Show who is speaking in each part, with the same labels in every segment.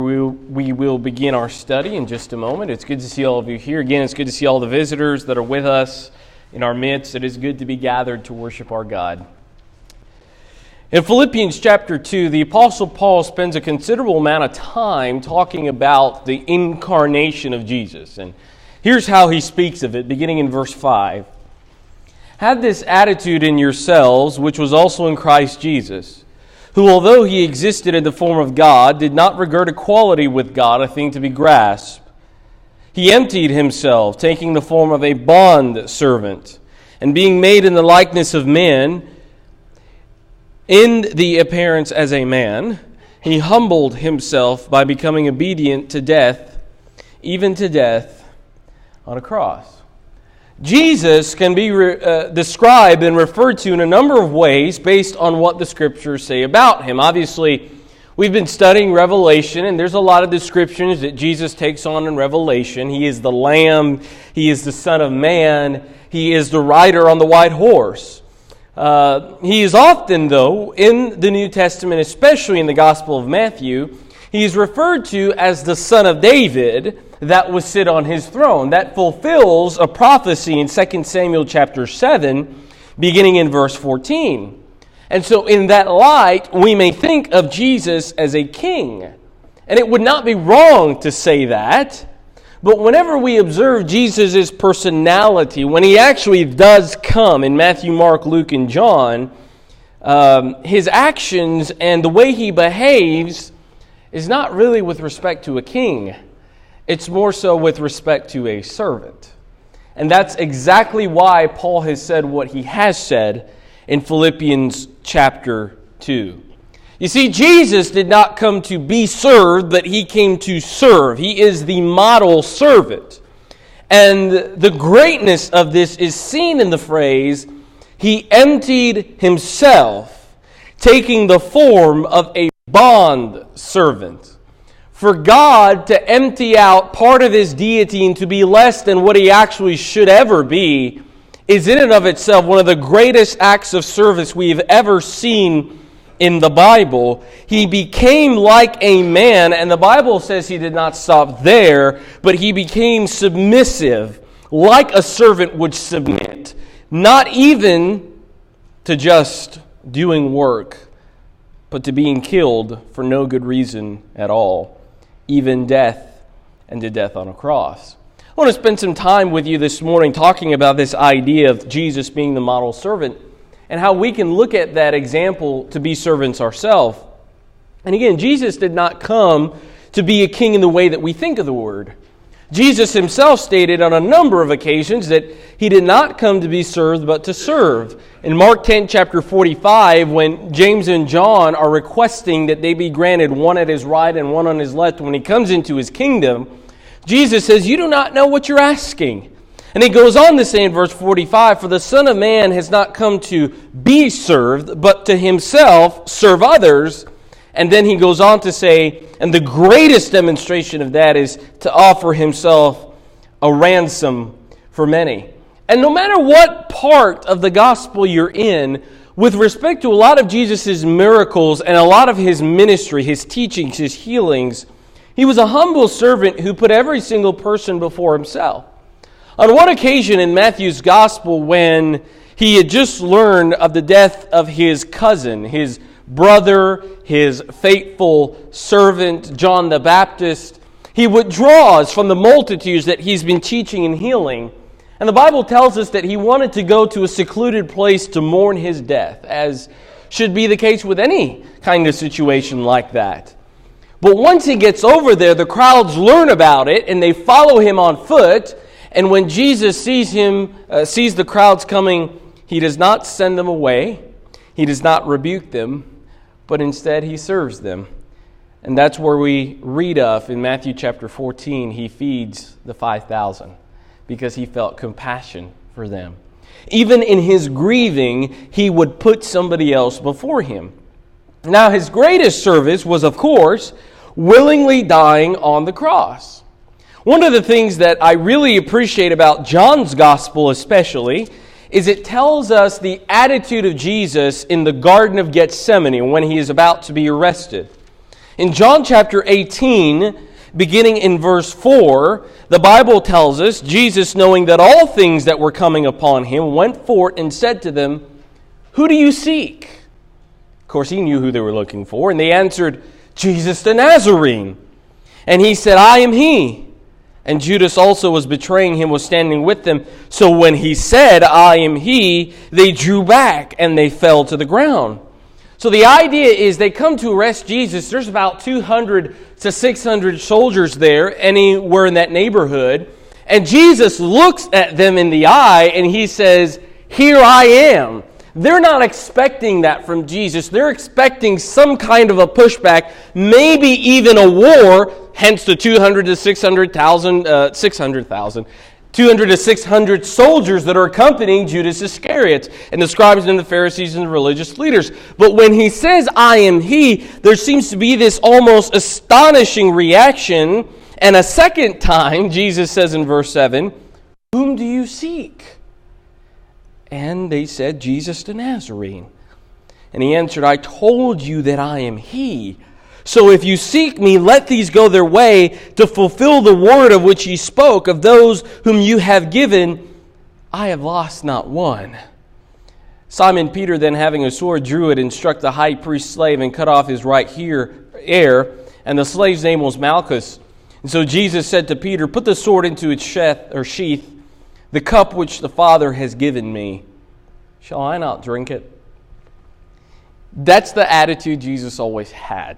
Speaker 1: We will begin our study in just a moment. It's good to see all of you here. Again, it's good to see all the visitors that are with us in our midst. It is good to be gathered to worship our God. In Philippians chapter 2, the Apostle Paul spends a considerable amount of time talking about the incarnation of Jesus. And here's how he speaks of it, beginning in verse 5. Have this attitude in yourselves, which was also in Christ Jesus, who, although he existed in the form of God, did not regard equality with God a thing to be grasped. He emptied himself, taking the form of a bond servant, and being made in the likeness of men, in the appearance as a man, he humbled himself by becoming obedient to death, even to death on a cross. Jesus can be described and referred to in a number of ways based on what the Scriptures say about him. Obviously, we've been studying Revelation, and there's a lot of descriptions that Jesus takes on in Revelation. He is the Lamb, He is the Son of Man, He is the rider on the white horse. He is often, though, in the New Testament, especially in the Gospel of Matthew, he is referred to as the Son of David that will sit on his throne. That fulfills a prophecy in 2 Samuel chapter 7, beginning in verse 14. And so in that light, we may think of Jesus as a king. And it would not be wrong to say that. But whenever we observe Jesus' personality, when he actually does come in Matthew, Mark, Luke, and John, his actions and the way he behaves is not really with respect to a king. It's more so with respect to a servant. And that's exactly why Paul has said what he has said in Philippians chapter 2. You see, Jesus did not come to be served, but he came to serve. He is the model servant. And the greatness of this is seen in the phrase, he emptied himself, taking the form of a bond servant. For God to empty out part of his deity and to be less than what he actually should ever be is in and of itself one of the greatest acts of service we have ever seen in the Bible. He became like a man, and the Bible says he did not stop there, but he became submissive, like a servant would submit, not even to just doing work, but to being killed for no good reason at all, even death, and to death on a cross. I want to spend some time with you this morning talking about this idea of Jesus being the model servant and how we can look at that example to be servants ourselves. And again, Jesus did not come to be a king in the way that we think of the word. Jesus himself stated on a number of occasions that he did not come to be served, but to serve. In Mark 10, chapter 45, when James and John are requesting that they be granted one at his right and one on his left when he comes into his kingdom, Jesus says, "You do not know what you're asking." And he goes on to say in verse 45, "For the Son of Man has not come to be served, but to himself serve others." And then he goes on to say, and the greatest demonstration of that is to offer himself a ransom for many. And no matter what part of the gospel you're in, with respect to a lot of Jesus' miracles and a lot of his ministry, his teachings, his healings, he was a humble servant who put every single person before himself. On one occasion in Matthew's gospel, when he had just learned of the death of his cousin, his brother, his faithful servant, John the Baptist, he withdraws from the multitudes that he's been teaching and healing. And the Bible tells us that he wanted to go to a secluded place to mourn his death, as should be the case with any kind of situation like that. But once he gets over there, the crowds learn about it, and they follow him on foot. And when Jesus sees the crowds coming, he does not send them away. He does not rebuke them, but instead he serves them. And that's where we read of in Matthew chapter 14, he feeds the 5,000 because he felt compassion for them. Even in his grieving, he would put somebody else before him. Now, his greatest service was, of course, willingly dying on the cross. One of the things that I really appreciate about John's gospel especially is it tells us the attitude of Jesus in the Garden of Gethsemane when he is about to be arrested. In John chapter 18, beginning in verse 4, the Bible tells us, Jesus, knowing that all things that were coming upon him, went forth and said to them, "Who do you seek?" Of course, he knew who they were looking for, and they answered, "Jesus the Nazarene." And he said, "I am he." And Judas also was betraying him, was standing with them. So when he said, "I am he," they drew back and they fell to the ground. So the idea is they come to arrest Jesus. There's about 200 to 600 soldiers there, anywhere in that neighborhood. And Jesus looks at them in the eye and he says, "Here I am." They're not expecting that from Jesus. They're expecting some kind of a pushback, maybe even a war, hence the 200 to 600 soldiers that are accompanying Judas Iscariot, and the scribes and the Pharisees and the religious leaders. But when he says, "I am he," there seems to be this almost astonishing reaction. And a second time, Jesus says in verse 7, "Whom do you seek?" And they said, "Jesus the Nazarene." And he answered, "I told you that I am he. So if you seek me, let these go their way to fulfill the word of which he spoke. Of those whom you have given, I have lost not one." Simon Peter, then having a sword, drew it and struck the high priest's slave and cut off his right ear. And the slave's name was Malchus. And so Jesus said to Peter, "Put the sword into its sheath. The cup which the Father has given me, shall I not drink it?" That's the attitude Jesus always had.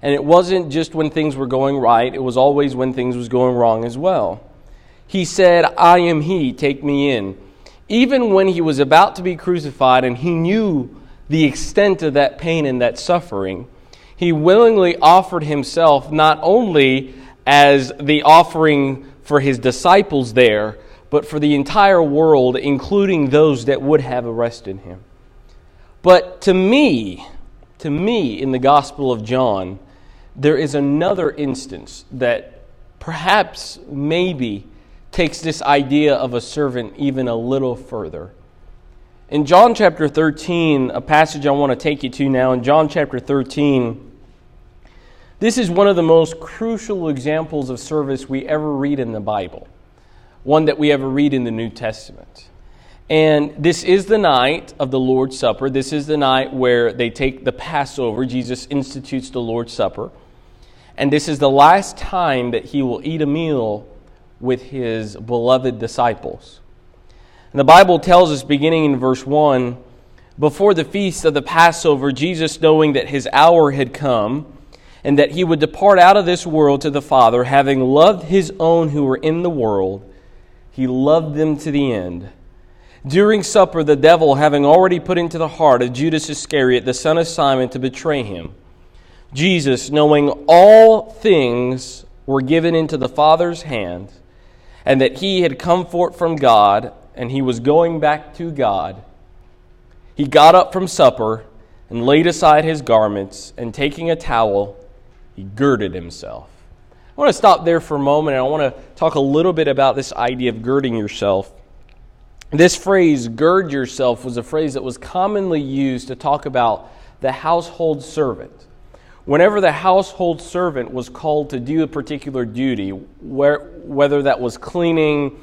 Speaker 1: And it wasn't just when things were going right, it was always when things was going wrong as well. He said, "I am he, take me in." Even when he was about to be crucified and he knew the extent of that pain and that suffering, he willingly offered himself not only as the offering for his disciples there, but for the entire world, including those that would have arrested him. But to me, in the Gospel of John, there is another instance that perhaps maybe takes this idea of a servant even a little further. In John chapter 13, a passage I want to take you to now, in John chapter 13, this is one of the most crucial examples of service we ever read in the Bible. One that we ever read in the New Testament. And this is the night of the Lord's Supper. This is the night where they take the Passover. Jesus institutes the Lord's Supper. And this is the last time that he will eat a meal with his beloved disciples. And the Bible tells us, beginning in verse 1, "Before the feast of the Passover, Jesus, knowing that his hour had come, and that he would depart out of this world to the Father, having loved his own who were in the world, he loved them to the end. During supper, the devil, having already put into the heart of Judas Iscariot, the son of Simon, to betray him, Jesus, knowing all things were given into the Father's hand, and that he had come forth from God, and he was going back to God, he got up from supper and laid aside his garments, and taking a towel, he girded himself." I want to stop there for a moment, and I want to talk a little bit about this idea of girding yourself. This phrase, "gird yourself," was a phrase that was commonly used to talk about the household servant. Whenever the household servant was called to do a particular duty, whether that was cleaning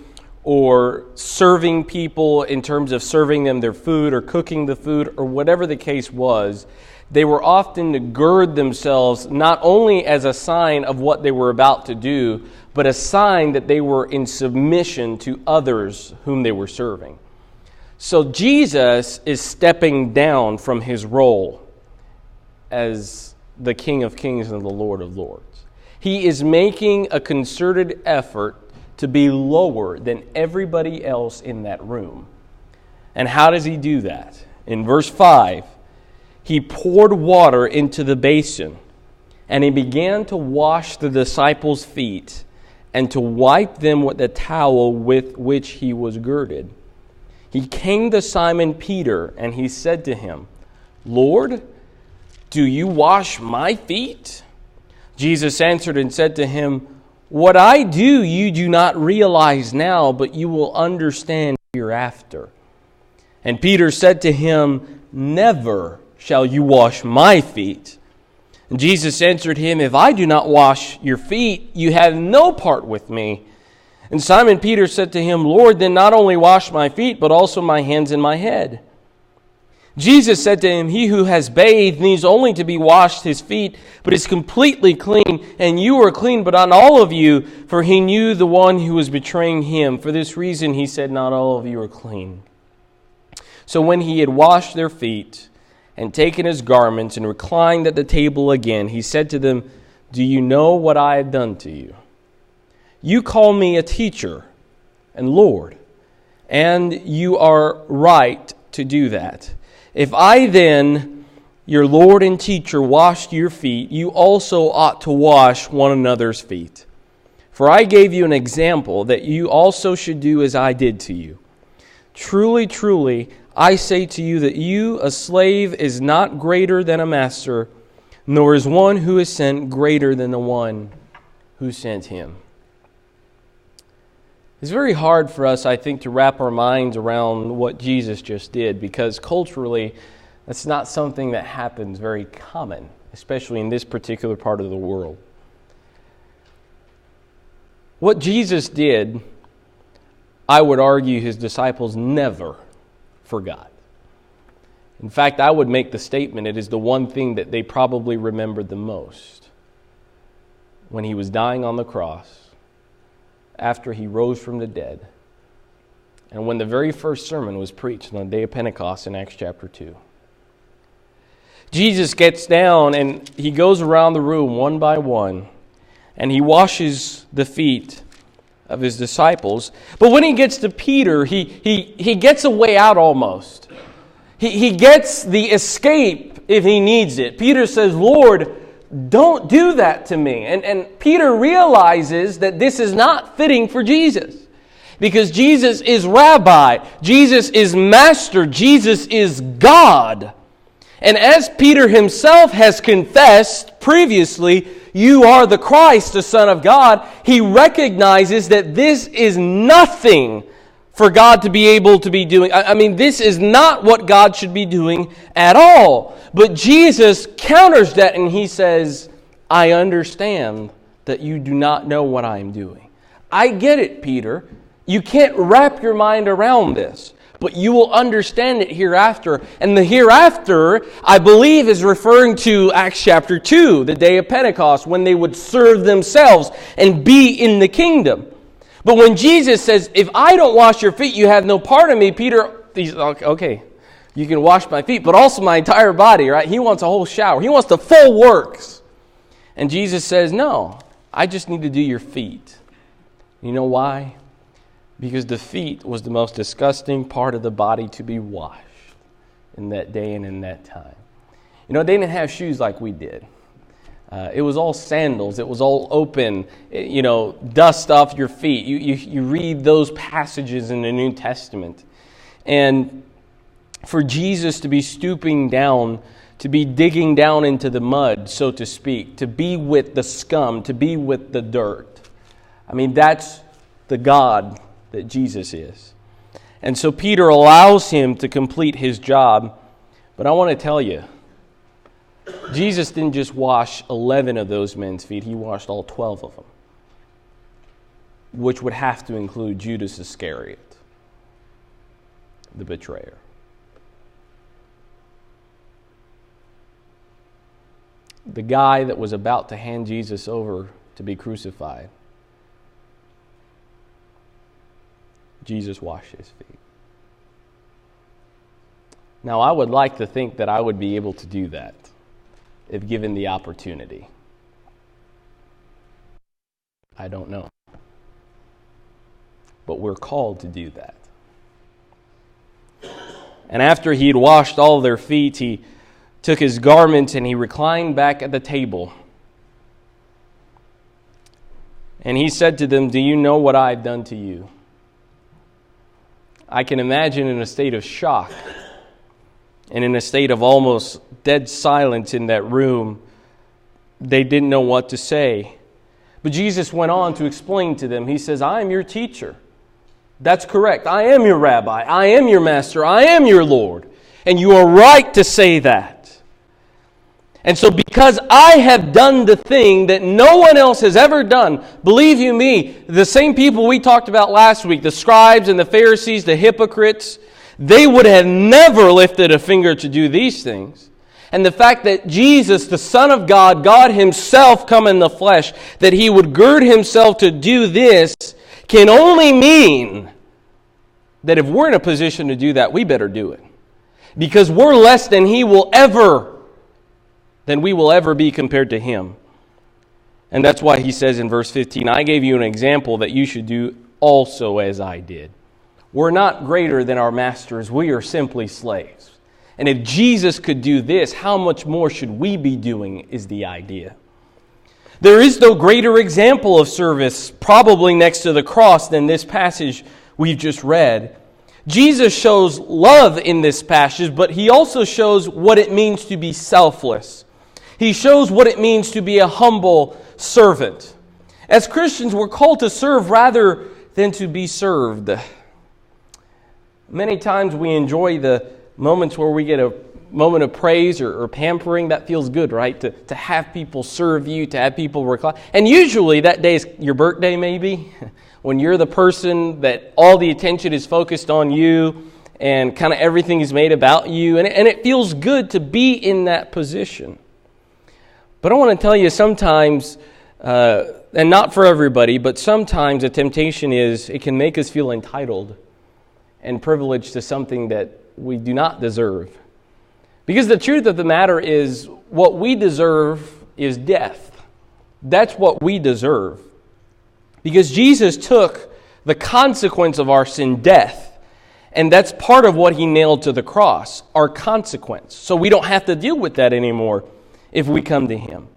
Speaker 1: or serving people in terms of serving them their food or cooking the food or whatever the case was, they were often to gird themselves not only as a sign of what they were about to do, but a sign that they were in submission to others whom they were serving. So Jesus is stepping down from his role as the King of Kings and the Lord of Lords. He is making a concerted effort to be lower than everybody else in that room. And how does he do that? In verse 5, he poured water into the basin, and he began to wash the disciples' feet and to wipe them with the towel with which he was girded. He came to Simon Peter, and he said to him, "Lord, do you wash my feet?" Jesus answered and said to him, "What I do you do not realize now, but you will understand hereafter." And Peter said to him, "Never shall you wash my feet." And Jesus answered him, "If I do not wash your feet, you have no part with me." And Simon Peter said to him, "Lord, then not only wash my feet, but also my hands and my head." Jesus said to him, "He who has bathed needs only to be washed his feet, but is completely clean, and you are clean, but not all of you." For he knew the one who was betraying him. For this reason he said, "Not all of you are clean." So when he had washed their feet and taken his garments and reclined at the table again, he said to them, "Do you know what I have done to you? You call me a teacher and Lord, and you are right to do that. If I then, your Lord and teacher, washed your feet, you also ought to wash one another's feet. For I gave you an example that you also should do as I did to you. Truly, truly, I say to you that a slave is not greater than a master, nor is one who is sent greater than the one who sent him." It's very hard for us, I think, to wrap our minds around what Jesus just did, because culturally, that's not something that happens very common, especially in this particular part of the world. What Jesus did, I would argue his disciples never forgot. In fact, I would make the statement it is the one thing that they probably remembered the most. When he was dying on the cross, after he rose from the dead, and when the very first sermon was preached on the day of Pentecost in Acts chapter 2. Jesus gets down and he goes around the room one by one, and he washes the feet of his disciples. But when he gets to Peter, he gets a way out almost. He gets the escape if he needs it. Peter says, "Lord, don't do that to me." And Peter realizes that this is not fitting for Jesus. Because Jesus is Rabbi. Jesus is Master. Jesus is God. And as Peter himself has confessed previously, "You are the Christ, the Son of God," he recognizes that this is nothing for God to be able to be doing. I mean, this is not what God should be doing at all. But Jesus counters that and he says, "I understand that you do not know what I am doing. I get it, Peter. You can't wrap your mind around this, but you will understand it hereafter." And the hereafter, I believe, is referring to Acts chapter 2, the day of Pentecost, when they would serve themselves and be in the kingdom. But when Jesus says, "If I don't wash your feet, you have no part of me," Peter, he's like, "Okay, you can wash my feet, but also my entire body," right? He wants a whole shower. He wants the full works. And Jesus says, "No, I just need to do your feet." You know why? Because the feet was the most disgusting part of the body to be washed in that day and in that time. You know, they didn't have shoes like we did. It was all sandals. It was all open, dust off your feet. You read those passages in the New Testament. And for Jesus to be stooping down, to be digging down into the mud, so to speak, to be with the scum, to be with the dirt. I mean, that's the God that Jesus is. And so Peter allows him to complete his job. But I want to tell you, Jesus didn't just wash 11 of those men's feet, he washed all 12 of them, which would have to include Judas Iscariot, the betrayer. The guy that was about to hand Jesus over to be crucified. Jesus washed his feet. Now, I would like to think that I would be able to do that if given the opportunity. I don't know. But we're called to do that. And after he had washed all their feet, he took his garments and he reclined back at the table. And he said to them, "Do you know what I have done to you?" I can imagine in a state of shock and in a state of almost dead silence in that room, they didn't know what to say. But Jesus went on to explain to them. He says, "I am your teacher." That's correct. I am your rabbi. I am your master. I am your Lord. And you are right to say that. And so because I have done the thing that no one else has ever done, believe you me, the same people we talked about last week, the scribes and the Pharisees, the hypocrites, they would have never lifted a finger to do these things. And the fact that Jesus, the Son of God, God Himself come in the flesh, that He would gird Himself to do this, can only mean that if we're in a position to do that, we better do it. Because we're less than we will ever be compared to Him. And that's why He says in verse 15, I gave you an example that you should do also as I did. We're not greater than our masters. We are simply slaves. And if Jesus could do this, how much more should we be doing is the idea. There is no greater example of service probably next to the cross than this passage we've just read. Jesus shows love in this passage, but He also shows what it means to be selfless. He shows what it means to be a humble servant. As Christians, we're called to serve rather than to be served. Many times we enjoy the moments where we get a moment of praise or pampering. That feels good, right? To have people serve you, to have people recline. And usually that day is your birthday maybe, when you're the person that all the attention is focused on you and kind of everything is made about you. And it feels good to be in that position. But I want to tell you sometimes, and not for everybody, but sometimes the temptation is it can make us feel entitled and privileged to something that we do not deserve. Because the truth of the matter is what we deserve is death. That's what we deserve. Because Jesus took the consequence of our sin, death. And that's part of what He nailed to the cross, our consequence. So we don't have to deal with that anymore if we come to Him.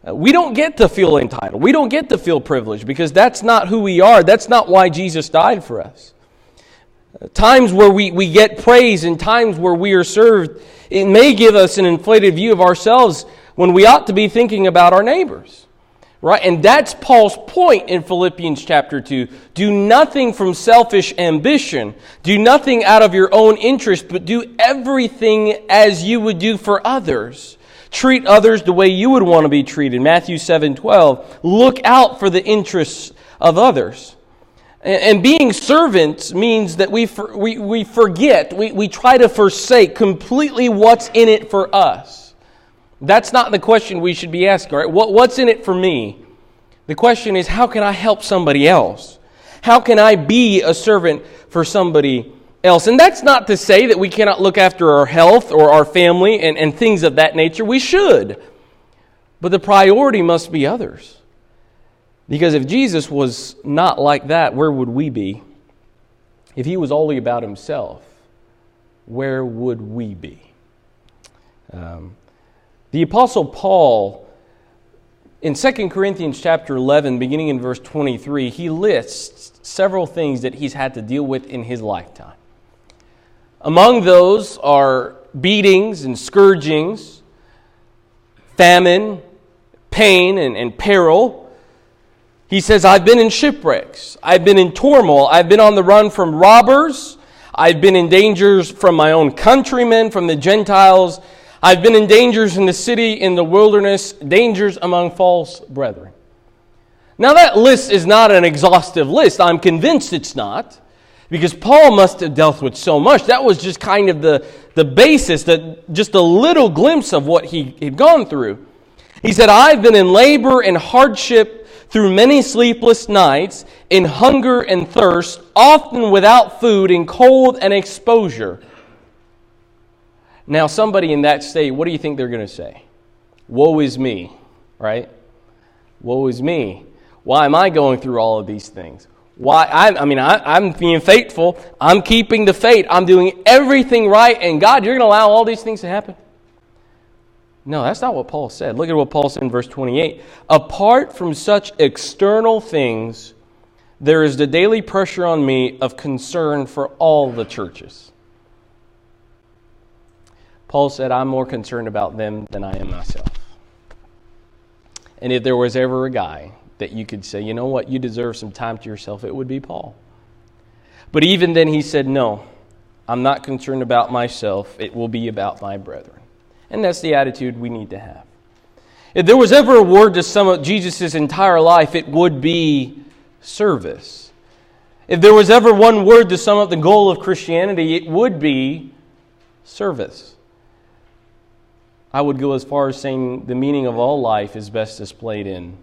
Speaker 1: We don't get to feel entitled. We don't get to feel privileged because that's not who we are. That's not why Jesus died for us. Times where we get praise and times where we are served, it may give us an inflated view of ourselves when we ought to be thinking about our neighbors. Right? And that's Paul's point in Philippians chapter 2. Do nothing from selfish ambition. Do nothing out of your own interest, but do everything as you would do for others. Treat others the way you would want to be treated. Matthew 7:12. Look out for the interests of others. And being servants means that we forget, we try to forsake completely what's in it for us. That's not the question we should be asking, right? What's in it for me? The question is, how can I help somebody else? How can I be a servant for somebody else? And that's not to say that we cannot look after our health or our family and things of that nature. We should. But the priority must be others. Because if Jesus was not like that, where would we be? If He was only about Himself, where would we be? The Apostle Paul, in 2 Corinthians chapter 11, beginning in verse 23, he lists several things that he's had to deal with in his lifetime. Among those are beatings and scourgings, famine, pain, and peril. He says, I've been in shipwrecks. I've been in turmoil. I've been on the run from robbers. I've been in dangers from my own countrymen, from the Gentiles. I've been in dangers in the city, in the wilderness, dangers among false brethren. Now that list is not an exhaustive list. I'm convinced it's not. Because Paul must have dealt with so much. That was just kind of the basis, just a little glimpse of what he had gone through. He said, I've been in labor and hardship through many sleepless nights, in hunger and thirst, often without food, in cold and exposure. Now, somebody in that state, what do you think they're going to say? Woe is me, right? Woe is me. Why am I going through all of these things? Why? I'm being faithful. I'm keeping the faith. I'm doing everything right. And God, you're going to allow all these things to happen? No, that's not what Paul said. Look at what Paul said in verse 28. Apart from such external things, there is the daily pressure on me of concern for all the churches. Paul said, I'm more concerned about them than I am myself. And if there was ever a guy that you could say, you know what, you deserve some time to yourself, it would be Paul. But even then he said, no, I'm not concerned about myself. It will be about my brethren. And that's the attitude we need to have. If there was ever a word to sum up Jesus' entire life, it would be service. If there was ever one word to sum up the goal of Christianity, it would be service. I would go as far as saying the meaning of all life is best displayed in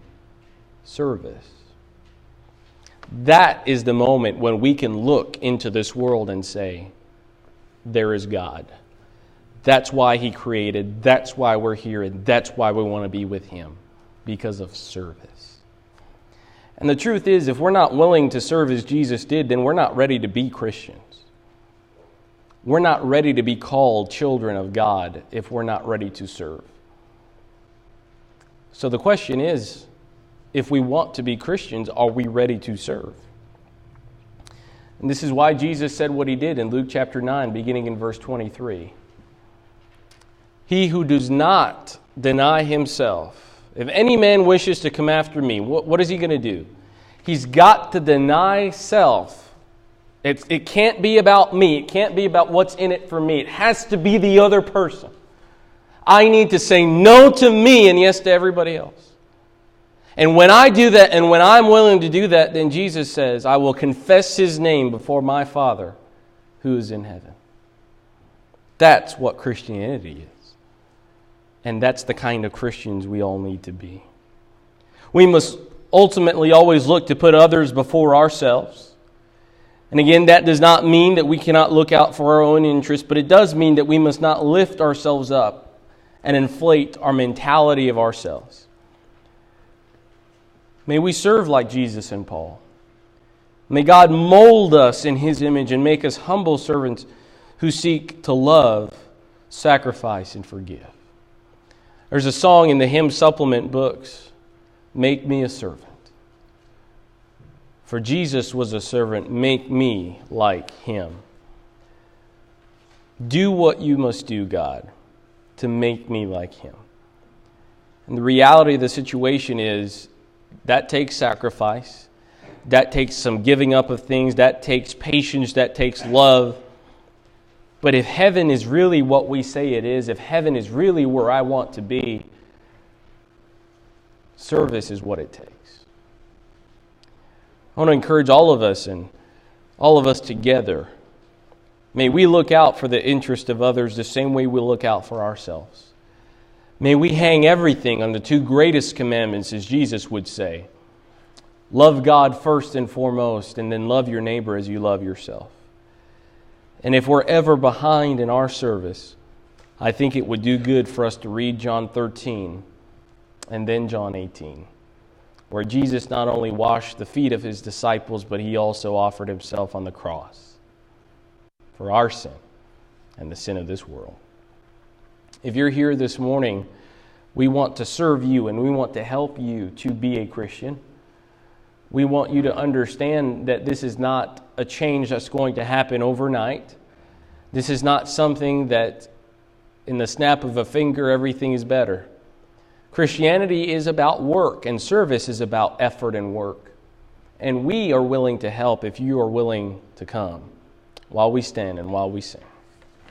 Speaker 1: service. That is the moment when we can look into this world and say, there is God. That's why He created, that's why we're here, and that's why we want to be with Him, because of service. And the truth is, if we're not willing to serve as Jesus did, then we're not ready to be Christians. We're not ready to be called children of God if we're not ready to serve. So the question is, if we want to be Christians, are we ready to serve? And this is why Jesus said what He did in Luke chapter 9, beginning in verse 23. He who does not deny himself, if any man wishes to come after me, what is he going to do? He's got to deny self. It can't be about me. It can't be about what's in it for me. It has to be the other person. I need to say no to me and yes to everybody else. And when I do that, and when I'm willing to do that, then Jesus says, I will confess His name before my Father who is in heaven. That's what Christianity is. And that's the kind of Christians we all need to be. We must ultimately always look to put others before ourselves. And again, that does not mean that we cannot look out for our own interests, but it does mean that we must not lift ourselves up and inflate our mentality of ourselves. May we serve like Jesus and Paul. May God mold us in His image and make us humble servants who seek to love, sacrifice, and forgive. There's a song in the hymn supplement books, Make Me a Servant. For Jesus was a servant, make me like Him. Do what you must do, God, to make me like Him. And the reality of the situation is that takes sacrifice. That takes some giving up of things. That takes patience. That takes love. But if heaven is really what we say it is, if heaven is really where I want to be, service is what it takes. I want to encourage all of us and all of us together. May we look out for the interest of others the same way we look out for ourselves. May we hang everything on the two greatest commandments, as Jesus would say. Love God first and foremost, and then love your neighbor as you love yourself. And if we're ever behind in our service, I think it would do good for us to read John 13 and then John 18, where Jesus not only washed the feet of His disciples, but He also offered Himself on the cross for our sin and the sin of this world. If you're here this morning, we want to serve you and we want to help you to be a Christian. We want you to understand that this is not a change that's going to happen overnight. This is not something that in the snap of a finger everything is better. Christianity is about work, and service is about effort and work. And we are willing to help if you are willing to come while we stand and while we sing.